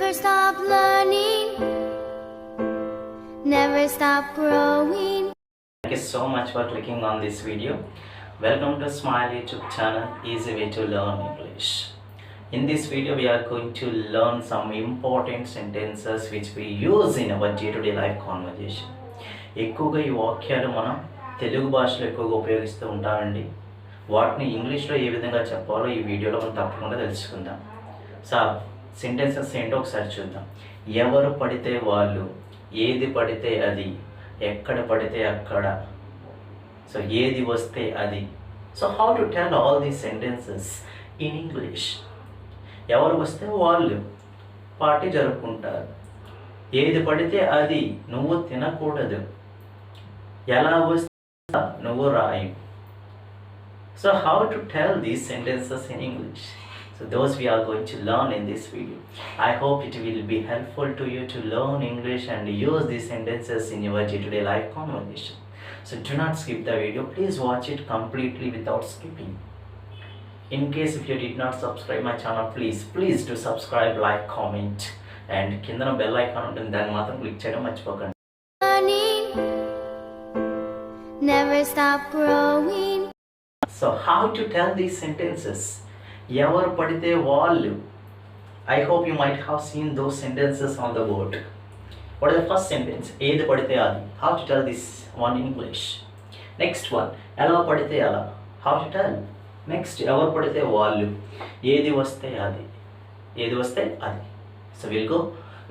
Never stop learning, never stop growing. Thank you so much for clicking on this video. Welcome to Smile YouTube channel, Easy Way to Learn English. In this video, we are going to learn some important sentences which we use in our day-to-day life conversation. ఎక్కువగా ఈ వాక్యాలు మనం తెలుగు భాషలో ఎక్కువగా ఉపయోగిస్తూ ఉంటామండి. వాటిని ఇంగ్లీష్లో ఏ విధంగా చెప్పాలో ఈ వీడియోలో మనం తప్పకుండా తెలుసుకుందాం. సార్ సెంటెన్సెస్ ఏంటో ఒకసారి చూద్దాం. ఎవరు పడితే వాళ్ళు, ఏది పడితే అది, ఎక్కడ పడితే అక్కడ, సో ఏది వస్తే అది. So how to tell all these sentences in English. ఎవరు వస్తే వాళ్ళు పార్టీ జరుపుకుంటారు. ఏది పడితే అది నువ్వు తినకూడదు. ఎలా వస్తే నువ్వు రాయి. So how to tell these sentences in English. So those we are going to learn in this video. I hope it will be helpful to you to learn English and use these sentences in your day-to-day life conversation. So do not skip the video. Please watch it completely without skipping. In case if you did not subscribe my channel, please do subscribe, like, comment, and kindana bell icon untund danni matram click cheyadam marchipokandi. Learning, never stop growing. So how to tell these sentences? ఎవరు పడితే వాళ్ళు. I hope you might have seen those sentences on the board. What is the first sentence? ఏది పడితే అది. How to tell this one in English. Next one. ఎలా పడితే అలా. How to tell. Next. ఎవరు పడితే వాళ్ళు. ఏది వస్తే అది. ఏది వస్తే అది. So we'll go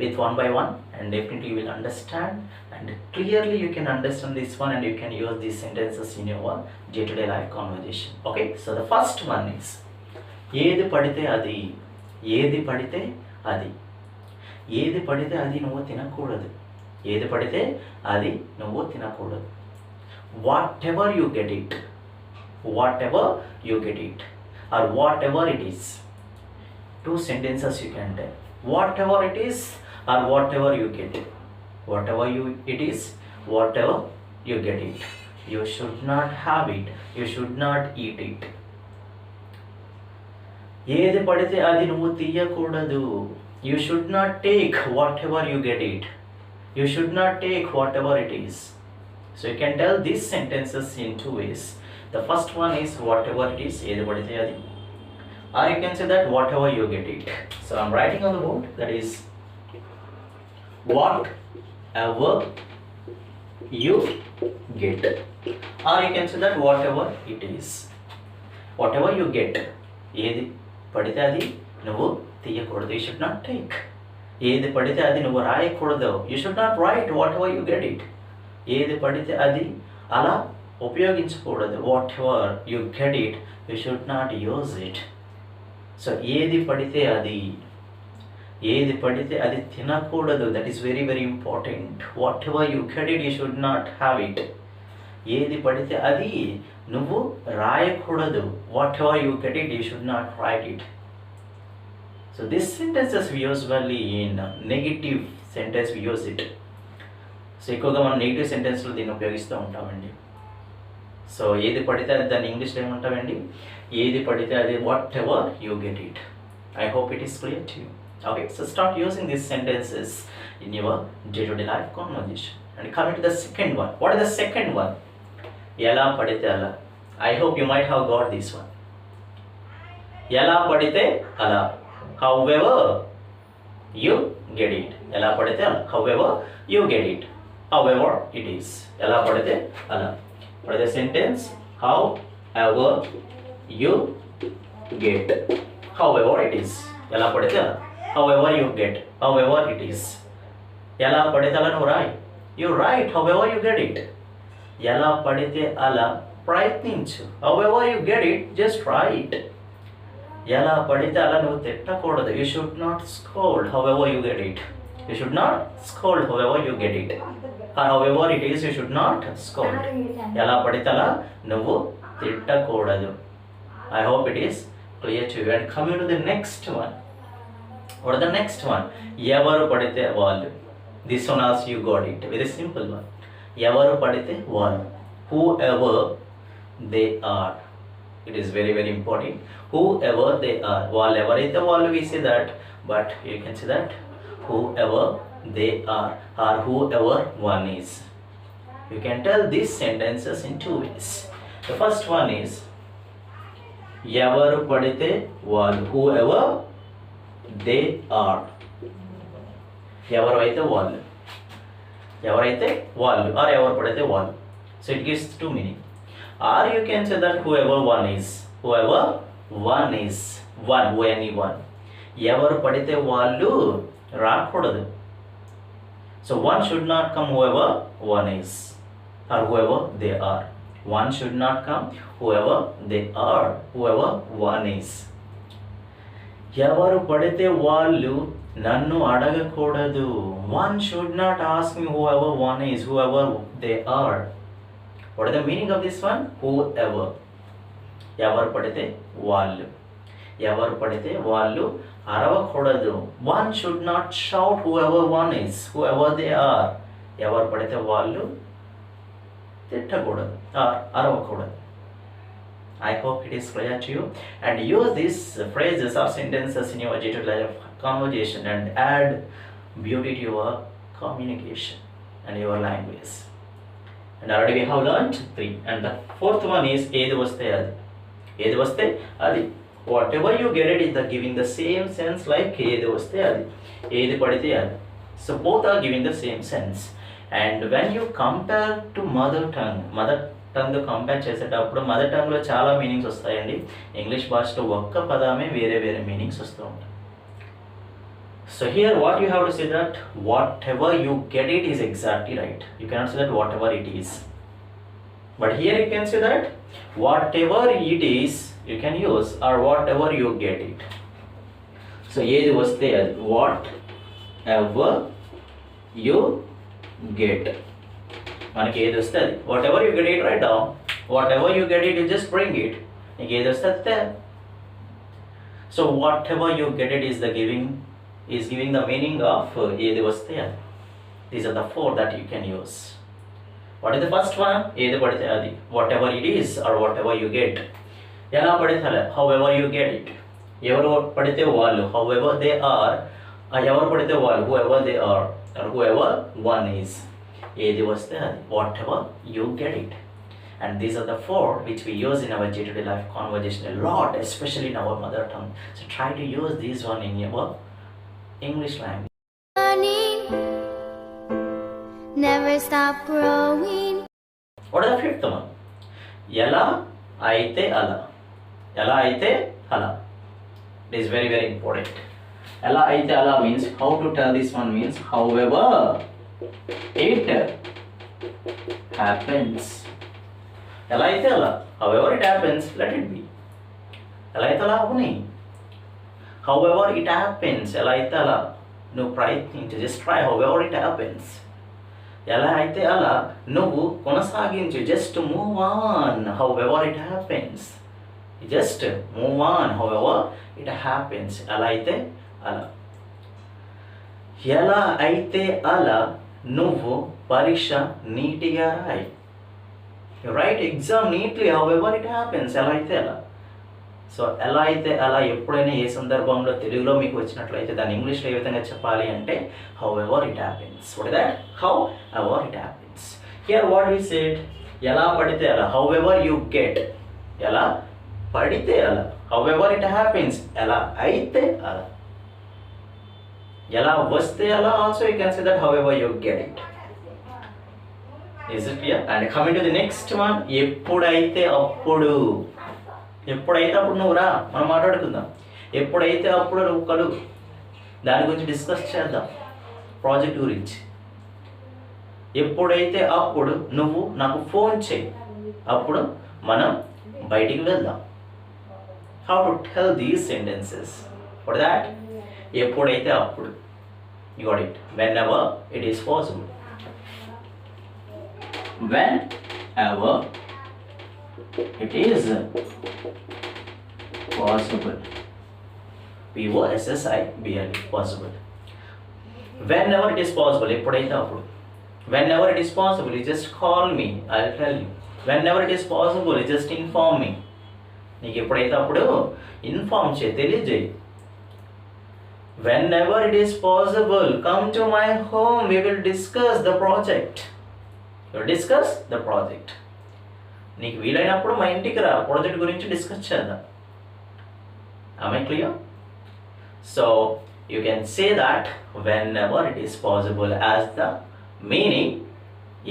with one by one and definitely you will understand and clearly you can understand this one and you can use these sentences in your day-to-day life conversation. Okay. So the first one is ఏది పడితే అది. ఏది పడితే అది. ఏది పడితే అది నువ్వు తినకూడదు. ఏది పడితే అది నువ్వు తినకూడదు. Whatever you get it. Whatever you get it or whatever it is. Two sentences you can tell. Whatever it is or whatever you get it. Whatever it is, whatever you get it. You should not have it. You should not eat it. ఏది పడితే అది నువ్వు తీయకూడదు. You should not take whatever you get it. You should not take whatever it is. So you can tell these sentences in two ways. The first one is whatever it is, ఏది పడితే అది. Or you can say that whatever you get it. So I'm writing on the board that is whatever you get. Or you can say that whatever it is. Whatever you get. ఏది పడితే అది నువ్వు తీయకూడదు. You should not take. ఏది పడితే అది నువ్వు రాయకూడదు. You should not write whatever you get it. ఏది పడితే అది అలా ఉపయోగించకూడదు. Whatever you get it you should not use it. So ఏది పడితే అది. ఏది పడితే అది తినకూడదు. That is very very important. Whatever you get it you should not have it. ఏది పడితే అది నువ్వు రాయకూడదు. Whatever you get it you should not write it. So this sentences we usually in negative sentence we use it. So ఎక్కువగా మనం negative సెంటెన్స్లో దీన్ని ఉపయోగిస్తూ ఉంటామండి. సో ఏది పడితే అది దాన్ని ఇంగ్లీష్లో ఏమంటామండి? ఏది పడితే అది what ever you get it. I hope it is clear to you. Okay, so start using these sentences in your day to day life conversation. And coming to the second one. What is the second one? ఎలా పడితే అలా. I hope you might have got this one. ఎలా పడితే అలా. However you get it. ఎలా పడితే అలా. However you get it. However it is. ఎలా పడితే అలా. What is the sentence? However you get. However it is. ఎలా పడితే అలా. However you get. However it is. ఎలా పడితే అలా నువ్వు రాయి. You write however you get it. ఎలా పడితే అలా ప్రయత్నించు. However you get it just write. ఎలా పడితే అలా నువ్వు తిట్టకూడదు. You should not scold however you get it. You should not scold however you get it. However it is you should not scold. ఎలా పడితే అలా నువ్వు తిట్టకూడదు. I hope it is clear to you. And coming to the next one. What is the next one? ఎవరు పడితే వాళ్ళు. This one also you got it. Very simple one. ఎవరు పడితే వాళ్ళు. Whoever they are. It is very very important. Whoever they are. Whatever we say that, but you can say that whoever they are or whoever one is. You can tell these sentences in two ways. The first one is ఎవరు పడితే వాళ్ళు, whoever they are. ఎవరైతే వాళ్ళు, ఎవరైతే వాళ్ళు or ఎవరు పడితే వాళ్ళు. So it gives two meaning. Or you can say that whoever one is, whoever one is, one, anyone. ఎవరు పడితే వాళ్ళు రాకూడదు. So one should not come whoever one is or whoever they are. One should not come whoever they are, whoever one is. ఎవరు పడితే వాళ్ళు నన్ను అడగకూడదు. One should not ask me whoever one is, whoever they are. What is the meaning of this one? Whoever. ఎవరు పడితే వాళ్ళు, ఎవరు పడితే వాళ్ళు అరవకూడదు. One should not shout whoever one is, whoever they are. ఎవరు పడితే వాళ్ళు తిట్టకూడదు, అరవకూడదు. I hope it is clear to you, and use these phrases or sentences in your day-to-day life conversation and add beauty to your communication and your language. And already we have learned 3, and the fourth one is ఏది వస్తే అది. ఏది వస్తే అది. Whatever you get it is giving the same sense like ఏది వస్తే అది, ఏది పడితే అది. So both are giving the same sense. And when you compare to mother tongue compare చేసేటప్పుడు మదర్ టంగ్లో చాలా మీనింగ్స్ వస్తాయండి. ఇంగ్లీష్ భాషలో ఒక్క పదమే వేరే వేరే మీనింగ్స్ వస్తూ ఉంటాయి. So here what you have to say that whatever you get it is exactly right. You cannot say that whatever it is. But here you can say that whatever it is you can use or whatever you get it. So ఏది వస్తే అది, whatever you get. మనకి ఏది వస్తే అది, whatever you get it right now, whatever you get it you just bring it. నీకు ఏది వస్తే అది. So whatever you get it is giving the meaning of ఏది వస్తే అది. These are the 4 that you can use. What is the first one? ఏది పడితే అది, whatever it is or whatever you get. ఎలా పడితే అలా, however you get it. ఎవరు పడితే వాళ్ళు, however they are. ఎవరు పడితే వాళ్ళు, whoever they are or whoever one is. ఏది వస్తే అది, whatever you get it. And these are the 4 which we use in our day-to-day life conversation a lot, especially in our mother tongue. So try to use this one in your English language. Learning, never stop growing. What is the 5th one? ఎలా అయితే అలా. ఎలా అయితే అలా. It is very very important. ఎలా అయితే అలా means how to tell this one means however it happens. ఎలా అయితే అలా, however it happens, let it be. ఎలా అయితే అలా అవుని. However it happens, ఎలా అయితే అలా నువ్వు ప్రయత్నించు, just try however it happens. ఎలా అయితే అలా నువ్వు కొనసాగించు, just move on however it happens. Just move on however it happens. ఎలా అయితే అలా. ఎలా అయితే అలా నువ్వు పరీక్ష నీట్గా రాయి. Right exam neatly however it happens. ఎలా అయితే అలా. సో ఎలా అయితే అలా ఎప్పుడైనా ఏ సందర్భంలో తెలుగులో మీకు వచ్చినట్లయితే దాన్ని ఇంగ్లీష్లో ఏ విధంగా చెప్పాలి అంటే however it happens. What is that? However it happens. Here what we said, ఎలా పడితే అలా, however you get. ఎలా పడితే అలా, however it happens. ఎలా అయితే అలా. ఎలా వస్తే అలా, also you can say that however you get it. Is it clear? And coming to the next one, ఎప్పుడైతే అప్పుడు. ఎప్పుడైతే అప్పుడు నువ్వు రా, మనం మాట్లాడుకుందాం. ఎప్పుడైతే అప్పుడు నువ్వు కలుగు, దాని గురించి డిస్కస్ చేద్దాం, ప్రాజెక్ట్ గురించి. ఎప్పుడైతే అప్పుడు నువ్వు నాకు ఫోన్ చేయి, అప్పుడు మనం బయటికి వెళ్దాం. How to tell these sentences? What is that? ఎప్పుడైతే అప్పుడు. You got it. Whenever it is possible. Whenever it is possible. Possible. Possible. Whenever it is possible. ఎప్పుడైతే అప్పుడు. Whenever it is possible, you just call me. I'll tell you. Whenever it is possible, you just inform me. నీకు ఎప్పుడైతే అప్పుడు inform చేయి, తెలియజేయి. whenever it is possible, come to my home, we will discuss the project. We'll discuss the project. నీకు వీలైనప్పుడు మా ఇంటికి రా, project గురించి discuss చేద్దాం. Am I clear? So you can say that whenever it is possible as the meaning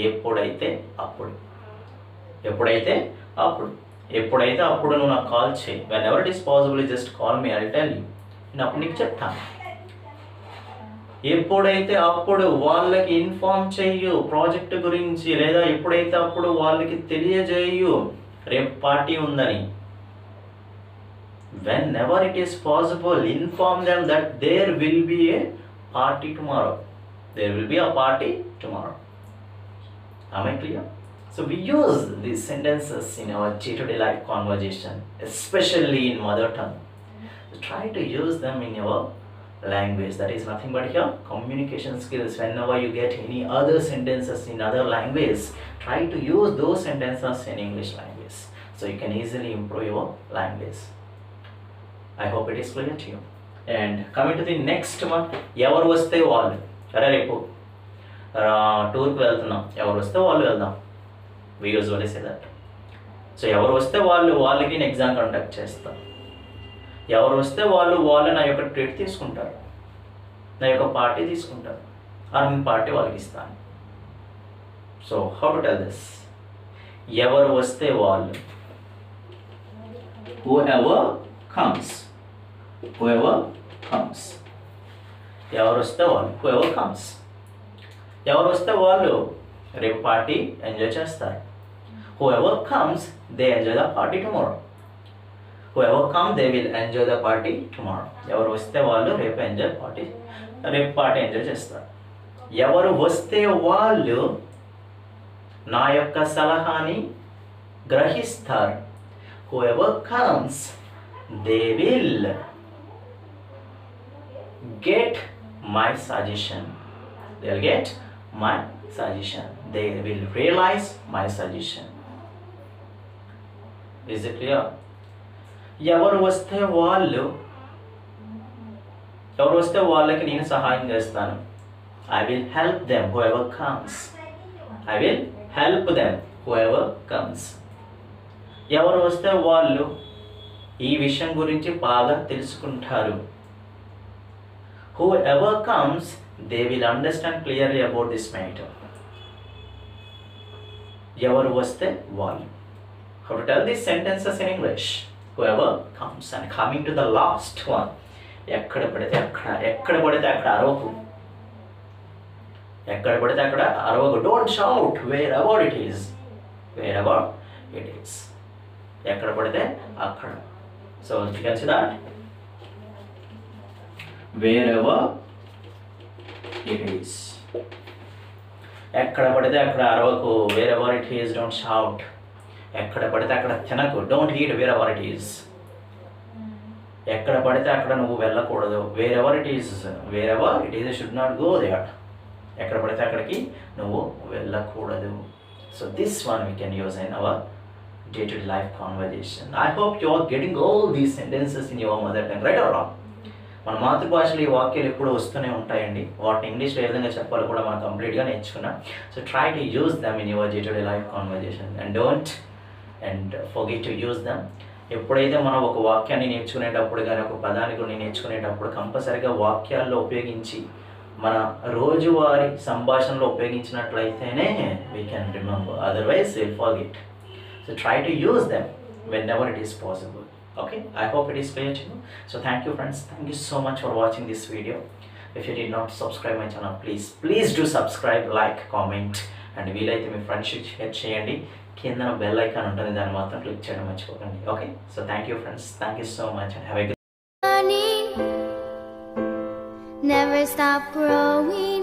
ఎప్పుడైతే అప్పుడు. ఎప్పుడైతే అప్పుడు. ఎప్పుడైతే అప్పుడు నువ్వు నాకు కాల్ చేయి. whenever it is possible, just call me, I'll tell you. నేను అప్పుడు నీకు చెప్తాను. ఎప్పుడైతే అప్పుడు వాళ్ళకి ఇన్ఫార్మ్ చెయ్యు ప్రాజెక్ట్ గురించి, లేదా ఎప్పుడైతే అప్పుడు వాళ్ళకి తెలియజేయు రేపు పార్టీ ఉందని. whenever it is possible, inform them that there will be a party tomorrow. There will be a party tomorrow. Am I clear? So we use these sentences in our day-to-day life conversation, especially in mother tongue. So try to use them in your language. That is nothing but your communication skills. Whenever you get any other sentences in other language, try to use those sentences in English language, so you can easily improve your language. I hope it is clear to you. And coming to the next one, ఎవరు వస్తే వాళ్ళు. అరే రేపు టూర్కి వెళ్తున్నాం, ఎవరు వస్తే వాళ్ళు వెళ్దాం. we usually say that. So ఎవరు వస్తే వాళ్ళకి నేను ఎగ్జామ్ కండక్ట్ చేస్తాను. ఎవరు వస్తే వాళ్ళు నా యొక్క ట్రీట్ తీసుకుంటారు, నా యొక్క పార్టీ తీసుకుంటారు, నేను పార్టీ వాళ్ళకి ఇస్తాను. So how to tell this? ఎవరు వస్తే వాళ్ళు. whoever comes. whoever comes. ఎవరు వస్తే వాళ్ళు. whoever comes. ఎవరు వస్తే వాళ్ళు రేపు పార్టీ ఎంజాయ్ చేస్తారు. whoever comes, they enjoy the party tomorrow. whoever come, they will enjoy the party tomorrow. ఎవరు వస్తే వాళ్ళు రేపు పార్టీ ఎంజాయ్ చేస్తారు. ఎవరు వస్తే వాళ్ళు నా యొక్క సలహాని గ్రహిస్తారు. whoever comes, they will get my suggestion. They'll get my suggestion. They will realize my suggestion. Is it clear? ఎవరు వస్తే వాళ్ళకి నేను సహాయం చేస్తాను. I will help them, whoever comes. I will help them, whoever comes. ఎవరు వస్తే వాళ్ళు ఈ విషయం గురించి బాగా తెలుసుకుంటారు. whoever comes, they will understand clearly about this matter. ఎవరు వస్తే వాళ్ళు. How to tell these sentences in English? whoever comes. And coming to the last one, ఎక్కడ పడితే అక్కడ అరవకు. ఎక్కడ పడితే అక్కడ అరవకు. don't shout wherever it is. wherever it is. ఎక్కడ పడితే అక్కడ. So you can see that wherever it is. ఎక్కడ పడితే అక్కడ అరవకు. wherever it is, don't shout. ఎక్కడ పడితే అక్కడ తినకు. don't eat wherever it is. ఎక్కడ పడితే అక్కడ నువ్వు వెళ్ళకూడదు. wherever it is, you should not go there. ఎక్కడ పడితే అక్కడికి నువ్వు వెళ్ళకూడదు. So this one we can use in our day-to-day life conversation. I hope you are getting all these sentences in your mother tongue, right or wrong? మన మాతృభాషలో ఈ వాక్యాలు ఎప్పుడు వస్తూనే ఉంటాయండి. వాటిని ఇంగ్లీష్లో ఏ విధంగా చెప్పాలో కూడా మనం కంప్లీట్గా నేర్చుకున్నాం. So try to use them in your day to day life conversation and forget to use them. ఎప్పుడైతే మనం ఒక వాక్యాన్ని నేర్చుకునేటప్పుడు కానీ ఒక పదాన్ని కూడా నేర్చుకునేటప్పుడు కంపల్సరీగా వాక్యాల్లో ఉపయోగించి మన రోజువారీ సంభాషణలో ఉపయోగించినట్లయితేనే we can remember, otherwise will forget. So try to use them whenever it is possible. Okay, I hope it is clear to you. So thank you friends, thank you so much for watching this video. If you did not subscribe my channel, please do subscribe, like, comment, and వీలైతే మీ friends share చేయండి. కింద bell icon ఉంటుంది, దాన్ని మాత్రం click చేయడం మర్చిపోకండి. Okay, so thank you friends, thank you so much and have a good Never stop growing.